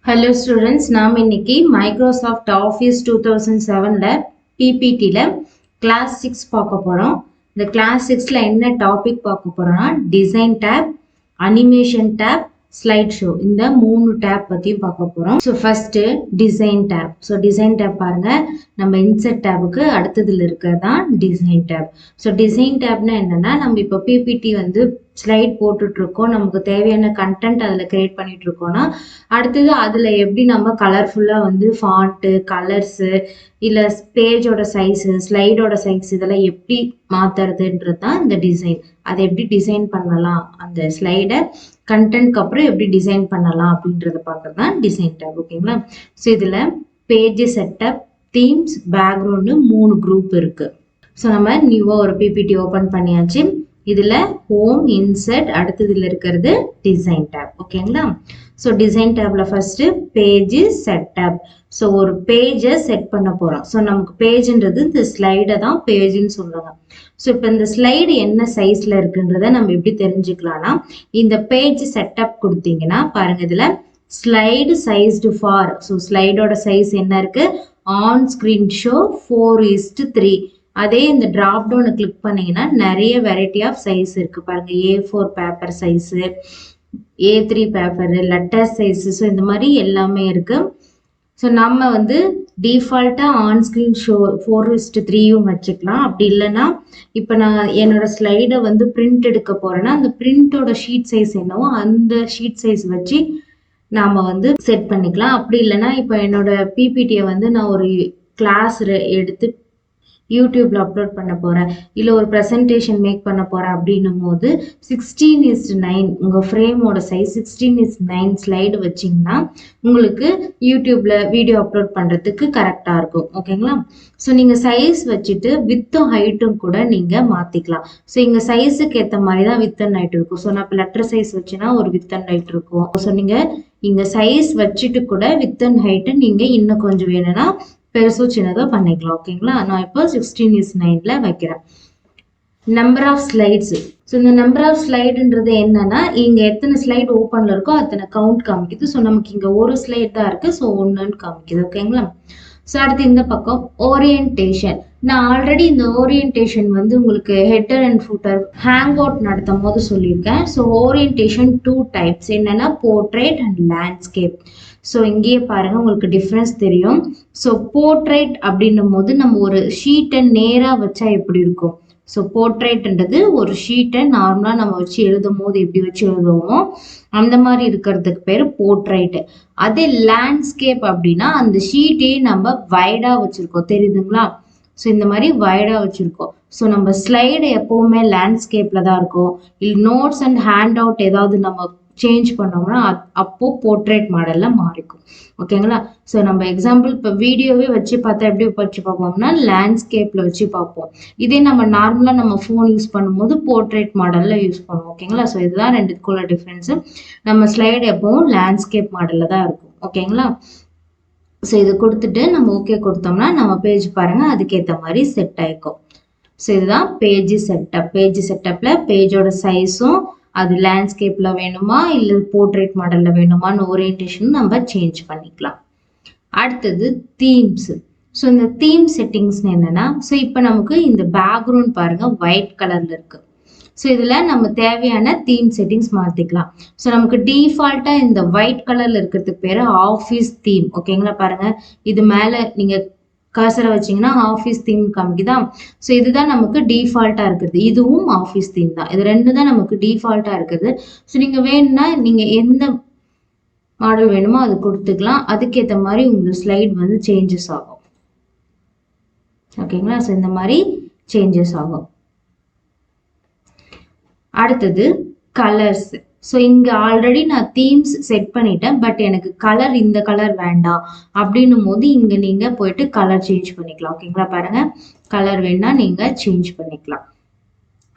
Hello students, நாம் இன்னைக்கு Microsoft Office 2007ல PPTல class 6 பார்க்க போறோம். இந்த class 6ல என்ன டாபிக் பார்க்க போறோம்னா design tab, animation tab, slide show இந்த மூணு tab பத்தியும் பார்க்க போறோம். So first design tab. So design tab பாருங்க, நம்ம insert tabக்கு அடுத்ததுல இருக்கிறதான் design tab. So design tabனா என்னன்னா நம்ம இப்ப PPT வந்து ஸ்லைட் போட்டுட்டு இருக்கோம், நமக்கு தேவையான கண்டென்ட் அதுல கிரியேட் பண்ணிட்டு இருக்கோம்னா அடுத்தது அதுல எப்படி நம்ம கலர்ஃபுல்லா வந்து ஃபாண்ட் கலர்ஸ் இல்ல பேஜோட சைஸ் ஸ்லைடோட சைஸ் இதெல்லாம் எப்படி மாத்துறதுன்றது தான் இந்த டிசைன். அதை எப்படி டிசைன் பண்ணலாம், அந்த ஸ்லைடை கண்டென்ட்க்கு அப்புறம் எப்படி டிசைன் பண்ணலாம் அப்படின்றத பார்க்கறது தான் டிசைன் டேப். ஓகேங்களா? ஸோ இதுல page setup, themes, background 3 group இருக்கு. ஸோ நம்ம நியூவா ஒரு பிபிடி ஓபன் பண்ணியாச்சு. இதுல ஹோம், இன்சர்ட், அடுத்ததுல இருக்கிறது டிசைன் டேப். ஓகேங்களா? ஸோ டிசைன் டேப்ல ஃபர்ஸ்ட் பேஜ் செட்டப். ஸோ ஒரு பேஜை செட் பண்ண போறோம். ஸோ நமக்கு பேஜ்ன்றது இந்த ஸ்லைடை தான் பேஜ்னு சொல்லுவாங்க. ஸோ இப்போ இந்த ஸ்லைடு என்ன சைஸ்ல இருக்குன்றத நம்ம எப்படி தெரிஞ்சுக்கலாம்னா இந்த பேஜ் செட்டப் கொடுத்தீங்கன்னா பாருங்க, இதுல ஸ்லைடு சைஸ்டு ஃபார். ஸோ ஸ்லைடோட சைஸ் என்ன இருக்கு, ஆன் ஸ்கிரீன் ஷோ 4:3. அதே இந்த டிராப் டவுனை கிளிக் பண்ணீங்கன்னா நிறைய வெரைட்டி ஆஃப் சைஸ் இருக்கு பாருங்க. A4 paper size, A3 paper, letter size, so இந்த மாதிரி எல்லாமே இருக்கு. ஸோ நம்ம வந்து டிஃபால்ட்டா ஆன் ஸ்கிரீன் ஷோ 4:3யும் வச்சுக்கலாம். அப்படி இல்லைன்னா இப்போ நான் என்னோட ஸ்லைடை வந்து பிரிண்ட் எடுக்க போறேன்னா அந்த பிரிண்டோட ஷீட் சைஸ் என்னவோ அந்த ஷீட் சைஸ் வச்சு நாம வந்து செட் பண்ணிக்கலாம். அப்படி இல்லைன்னா இப்போ என்னோட பிபிடியை வந்து நான் ஒரு கிளாஸ் எடுத்து யூடியூப்ல அப்லோட் பண்ண போறேன், இல்ல ஒரு பிரசன்டேஷன் மேக் பண்ண போறேன் அப்படின்னும் போது 16:9 உங்க ஃப்ரேமோட சைஸ் 16:9 ஸ்லைடு வச்சீங்கன்னா உங்களுக்கு யூடியூப்ல வீடியோ அப்லோட் பண்றதுக்கு கரெக்டா இருக்கும். ஓகேங்களா? ஸோ நீங்க சைஸ் வச்சுட்டு வித்தும் ஹைட்டும் கூட நீங்க மாத்திக்கலாம். ஸோ இங்க சைஸுக்கு ஏற்ற மாதிரி தான் வித் அண்ட் ஹைட் இருக்கும். ஸோ நான் இப்போ லெட்டர் சைஸ் வச்சுன்னா ஒரு வித் அண்ட் ஹைட் இருக்கும். ஸோ நீங்க இங்க சைஸ் வச்சுட்டு கூட வித் அண்ட் ஹைட்டு நீங்க இன்னும் கொஞ்சம் வேணும்னா பெருசோ சின்னதோ பண்ணிக்கலாம். ஓகேங்களா? நான் இப்போ 16:9ல வைக்கிறேன். Number of slides. ஸோ இந்த நம்பர் ஆஃப் ஸ்லைடுன்றது என்னன்னா இங்க எத்தனை ஸ்லைட் ஓப்பன்ல இருக்கோ அத்தனை கவுண்ட் காமிக்குது. ஸோ நமக்கு இங்க ஒரு ஸ்லைட் தான் இருக்கு, ஸோ 1ன்னு காமிக்குது. ஓகேங்களா? ஸோ அடுத்து இந்த பக்கம் ஓரியன்டேஷன். நான் ஆல்ரெடி இந்த ஓரியன்டேஷன் வந்து உங்களுக்கு header and footer hang out நடத்தும் போது சொல்லியிருக்கேன். ஸோ ஓரியன்டேஷன் 2 டைப்ஸ், என்னன்னா போர்ட்ரேட் அண்ட் லேண்ட்ஸ்கேப். ஸோ இங்கேயே பாருங்க உங்களுக்கு டிஃப்ரென்ஸ் தெரியும். ஸோ போர்ட்ரேட் அப்படின்னும் போது நம்ம ஒரு ஷீட்டை நேராக வச்சா எப்படி இருக்கும். ஸோ போர்ட்ரேட்ன்றது ஒரு ஷீட்டை நார்மலாக நம்ம வச்சு எழுதும் போது எப்படி வச்சு எழுதுவோமோ அந்த மாதிரி இருக்கிறதுக்கு பேர் போர்ட்ரேட். அதே லேண்ட்ஸ்கேப் அப்படின்னா அந்த ஷீட்டே நம்ம வைடா வச்சிருக்கோம், தெரியுதுங்களா? ஸோ இந்த மாதிரி வைடா வச்சிருக்கோம். ஸோ நம்ம ஸ்லைடு எப்பவுமே லேண்ட்ஸ்கேப்ல தான் இருக்கும். இல்லை நோட்ஸ் அண்ட் ஹேண்ட் அவுட் ஏதாவது நம்ம சேஞ்ச் பண்ணோம்னா அப்போ போர்ட்ரேட் மாடல்ல மாறிக்கும். ஓகேங்களா? ஸோ நம்ம எக்ஸாம்பிள் இப்போ வீடியோவே வச்சு பார்த்தா எப்படி வச்சு பார்ப்போம்னா லேண்ட்ஸ்கேப்ல வச்சு பார்ப்போம். இதே நம்ம நார்மலா நம்ம ஃபோன் யூஸ் பண்ணும்போது போர்ட்ரேட் மாடல்ல யூஸ் பண்ணுவோம். ஓகேங்களா? ஸோ இதுதான் ரெண்டுக்குள்ள டிஃபரன்ஸ். நம்ம ஸ்லைடு எப்பவும் லேண்ட்ஸ்கேப் மாடல்ல தான் இருக்கும். ஓகேங்களா? ஸோ இது கொடுத்துட்டு நம்ம ஓகே கொடுத்தோம்னா நம்ம பேஜ் பாருங்க அதுக்கேற்ற மாதிரி செட் ஆயிக்கும். ஸோ இதுதான் பேஜ் செட்டப். பேஜ் செட்டப்ல பேஜோட சைஸும் அது லேண்ட்ஸ்கேப்ல வேணுமா இல்ல போர்ட்ரேட் மாடல்ல வேணுமான்னு ஓரியன்டேஷன் நம்ம சேஞ்ச் பண்ணிக்கலாம். அடுத்தது தீம்ஸ். ஸோ இந்த தீம் செட்டிங்ஸ் என்னன்னா, ஸோ இப்போ நமக்கு இந்த பேக்ரவுண்ட் பாருங்க ஒயிட் கலர்ல இருக்கு. ஸோ இதுல நம்ம தேவையான தீம் செட்டிங்ஸ் மாத்திக்கலாம். ஸோ நமக்கு டிஃபால்ட்டா இந்த ஒயிட் கலர்ல இருக்கிறதுக்கு பேரு ஆஃபீஸ் தீம். ஓகேங்களா? பாருங்க இது மேல நீங்க கர்சரை வச்சீங்கன்னா ஆஃபீஸ் தீம் காமிக்குதா. ஸோ இதுதான் நமக்கு டிஃபால்ட்டா இருக்குது. இதுவும் ஆஃபீஸ் தீம் தான். இது ரெண்டு தான் நமக்கு டிஃபால்ட்டா இருக்குது. ஸோ நீங்க வேணும்னா நீங்க எந்த மாடல் வேணுமோ அது கொடுத்துக்கலாம். அதுக்கேற்ற மாதிரி உங்களுக்கு ஸ்லைட் வந்து சேஞ்சஸ் ஆகும். ஓகேங்களா? ஸோ இந்த மாதிரி சேஞ்சஸ் ஆகும். அடுத்தது கலர்ஸ். ஸோ இங்க ஆல்ரெடி நான் தீம்ஸ் செட் பண்ணிட்டேன், பட் எனக்கு கலர் இந்த கலர் வேண்டாம் அப்படின்னும் போது இங்க நீங்க போயிட்டு கலர் சேஞ்ச் பண்ணிக்கலாம். ஓகேங்களா? பாருங்க கலர் வேணா நீங்க சேஞ்ச் பண்ணிக்கலாம்.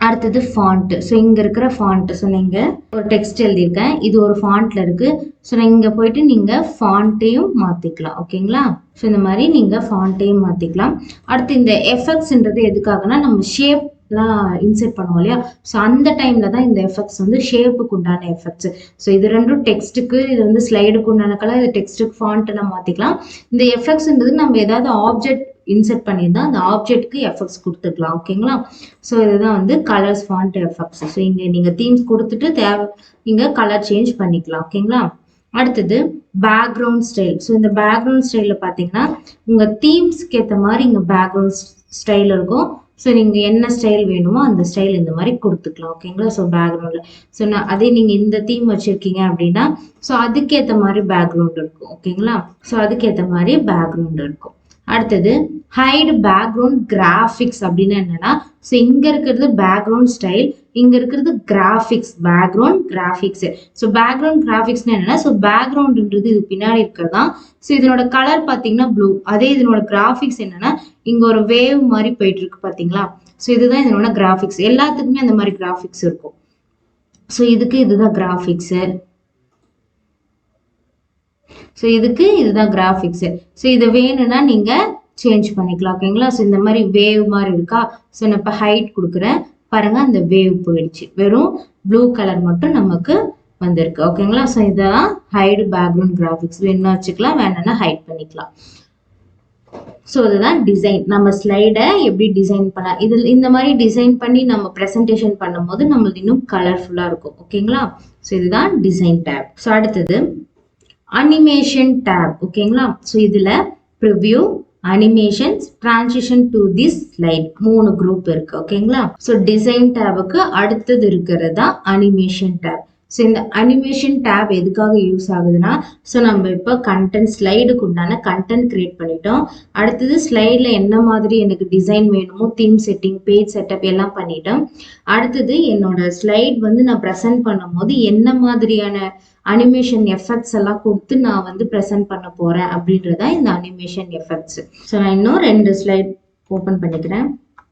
அடுத்தது ஃபாண்ட். ஸோ இங்க இருக்கிற ஃபாண்ட், ஸோ நீங்க ஒரு டெக்ஸ்ட் எழுதியிருக்கேன், இது ஒரு ஃபாண்ட்ல இருக்கு. ஸோ இங்க போயிட்டு நீங்க ஃபாண்ட்டையும் மாத்திக்கலாம். ஓகேங்களா? ஸோ இந்த மாதிரி நீங்க ஃபாண்ட்டையும் மாத்திக்கலாம். அடுத்து இந்த எஃபெக்ட்ஸ்ன்றது எதுக்காகனா நம்ம ஷேப் எல்லாம் இன்செர்ட் பண்ணுவோம் இல்லையா? ஸோ அந்த டைம்ல தான் இந்த எஃபெக்ட்ஸ் வந்து ஷேப்புக்கு உண்டான எஃபெக்ட்ஸ். ஸோ இது ரெண்டும் டெக்ஸ்ட்டுக்கு, இது வந்து ஸ்லைடுக்கு உண்டான கலர், இது டெக்ஸ்ட்டுக்கு ஃபாண்ட் நம்ம மாற்றிக்கலாம். இந்த எஃபெக்ட்ஸ்ன்றது நம்ம ஏதாவது ஆப்ஜெக்ட் இன்செர்ட் பண்ணியிருந்தா அந்த ஆப்ஜெக்ட்க்கு எஃபெக்ட்ஸ் கொடுத்துக்கலாம். ஓகேங்களா? ஸோ இதுதான் வந்து கலர்ஸ், ஃபாண்ட், எஃபெக்ட்ஸ். ஸோ இங்கே நீங்கள் தீம்ஸ் கொடுத்துட்டு இங்கே கலர் சேஞ்ச் பண்ணிக்கலாம். ஓகேங்களா? அடுத்தது பேக்ரவுண்ட் ஸ்டைல். ஸோ இந்த பேக்ரவுண்ட் ஸ்டைலில் பார்த்தீங்கன்னா உங்கள் தீம்ஸ்க்கு ஏற்ற மாதிரி இங்கே பேக்ரவுண்ட் ஸ்டைல் இருக்கும். ஸோ நீங்கள் என்ன ஸ்டைல் வேணுமோ அந்த ஸ்டைல் இந்த மாதிரி கொடுத்துக்கலாம். ஓகேங்களா? ஸோ பேக்ரவுண்டில் ஸோ அதே நீங்கள் இந்த தீம் வச்சுருக்கீங்க அப்படின்னா ஸோ அதுக்கேற்ற மாதிரி பேக்ரவுண்ட் இருக்கும். ஓகேங்களா? ஸோ அதுக்கேற்ற மாதிரி பேக்ரவுண்ட் இருக்கும். அடுத்தது ஹைட் பேக்ரவுண்ட் கிராஃபிக்ஸ் அப்படின்னு என்னன்னா, ஸோ இங்க இருக்கிறது பேக்ரவுண்ட் ஸ்டைல், இங்க இருக்கிறது graphics, background graphics. So background கிராஃபிக்ஸ்னு என்னன்னா, ஸோ பேக்ரவுண்ட்ன்றது இது பின்னாடி இருக்கிறதா. ஸோ இதனோட கலர் பார்த்தீங்கன்னா ப்ளூ. அதே இதனோட கிராஃபிக்ஸ் என்னன்னா இங்க ஒரு வேவ் மாதிரி போயிட்டு இருக்கு பார்த்தீங்களா? ஸோ இதுதான் இதனோட கிராஃபிக்ஸ். எல்லாத்துக்குமே அந்த மாதிரி கிராஃபிக்ஸ் இருக்கும். ஸோ இதுக்கு இதுதான் கிராஃபிக்ஸு. ஸோ இதுக்கு இதுதான் கிராஃபிக்ஸு. ஸோ இதை வேணும்னா நீங்கள் சேஞ்ச் பண்ணிக்கலாம். ஓகேங்களா? ஸோ இந்த மாதிரி வேவ் மாதிரி இருக்கா? ஸோ நான் இப்போ ஹைட் கொடுக்குறேன் பாருங்க, அந்த வேவ் போயிடுச்சு. வெறும் ப்ளூ கலர் மட்டும் நமக்கு வந்திருக்கு. ஓகேங்களா? ஸோ இதெல்லாம் ஹைடு பேக்ரவுண்ட் கிராஃபிக்ஸ். வேணும்னா வச்சுக்கலாம், வேணும்னா ஹைட் பண்ணிக்கலாம். ஸோ இதுதான் டிசைன். நம்ம ஸ்லைடை எப்படி டிசைன் பண்ண, இதில் இந்த மாதிரி டிசைன் பண்ணி நம்ம ப்ரெசன்டேஷன் பண்ணும்போது நம்மளுக்கு இன்னும் கலர்ஃபுல்லாக இருக்கும். ஓகேங்களா? ஸோ இதுதான் டிசைன் டேப். ஸோ அடுத்தது அனிமேஷன் டேப். ஓகேங்களா? ஸோ இதில் preview, animations, transition to this slide 3 group இருக்கு. ஓகேங்களா? ஸோ டிசைன் டேபுக்கு அடுத்தது இருக்கிறது தான் அனிமேஷன் டேப். ஸோ இந்த அனிமேஷன் டேப் எதுக்காக யூஸ் ஆகுதுன்னா, ஸோ நம்ம இப்போ கண்டென்ட் ஸ்லைடுக்கு உண்டான கண்டென்ட் கிரியேட் பண்ணிட்டோம். அடுத்தது ஸ்லைடில் என்ன மாதிரி எனக்கு டிசைன் வேணுமோ, தீம் செட்டிங், பேஜ் செட்டப் எல்லாம் பண்ணிட்டோம். அடுத்தது என்னோட ஸ்லைட் வந்து நான் ப்ரெசென்ட் பண்ணும் போது என்ன மாதிரியான அனிமேஷன் எஃபெக்ட்ஸ் எல்லாம் கொடுத்து நான் வந்து ப்ரெசென்ட் பண்ண போறேன் அப்படின்றதான் இந்த அனிமேஷன் எஃபெக்ட்ஸ். ஸோ நான் இன்னும் 2 ஸ்லைட் ஓப்பன் பண்ணிக்கிறேன்.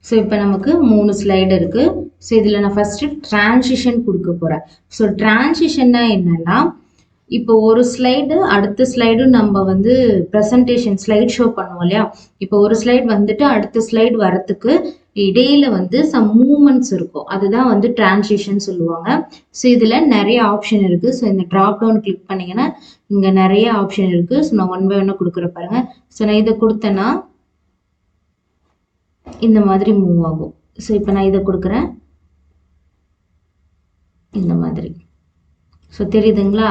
ஸோ இப்போ நமக்கு 3 ஸ்லைடு இருக்கு. ஸோ இதில் நான் ஃபர்ஸ்ட் டிரான்சிஷன் கொடுக்க போறேன். ஸோ டிரான்சிஷன்னா என்னன்னா, இப்போ ஒரு ஸ்லைடு அடுத்த ஸ்லைடு நம்ம வந்து ப்ரெசன்டேஷன் ஸ்லைட் ஷோ பண்ணுவோம் இல்லையா? இப்போ ஒரு ஸ்லைட் வந்துட்டு அடுத்த ஸ்லைடு வரத்துக்கு இடையில வந்து சம் மூமெண்ட்ஸ் இருக்கும். அதுதான் வந்து டிரான்சிஷன் சொல்லுவாங்க. ஸோ இதுல நிறைய ஆப்ஷன் இருக்கு. ஸோ இந்த ட்ராப் டவுன் கிளிக் பண்ணீங்கன்னா இங்க நிறைய ஆப்ஷன் இருக்கு. ஸோ நான் 1 by 1 கொடுக்குற பாருங்க. ஸோ நான் இதை கொடுத்தேன்னா இந்த மாதிரி மூவ் ஆகும். ஸோ இப்போ நான் இதை கொடுக்குறேன் இந்த மாதிரி. ஸோ தெரியுதுங்களா?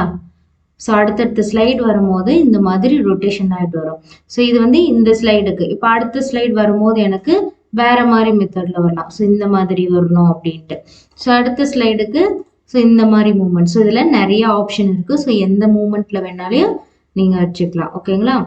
ஸோ அடுத்தடுத்த ஸ்லைடு வரும்போது இந்த மாதிரி ரொட்டேஷன் ஆகிட்டு வரும். ஸோ இது வந்து இந்த ஸ்லைடுக்கு. இப்போ அடுத்த ஸ்லைடு வரும்போது எனக்கு வேற மாதிரி மெத்தட்ல வரலாம். ஸோ இந்த மாதிரி வரணும் அப்படின்ட்டு. ஸோ அடுத்த ஸ்லைடுக்கு ஸோ இந்த மாதிரி மூமெண்ட். ஸோ இதில் நிறைய ஆப்ஷன் இருக்கு. ஸோ எந்த மூமெண்ட்ல வேணாலும் நீங்கள் வச்சுக்கலாம். ஓகேங்களா?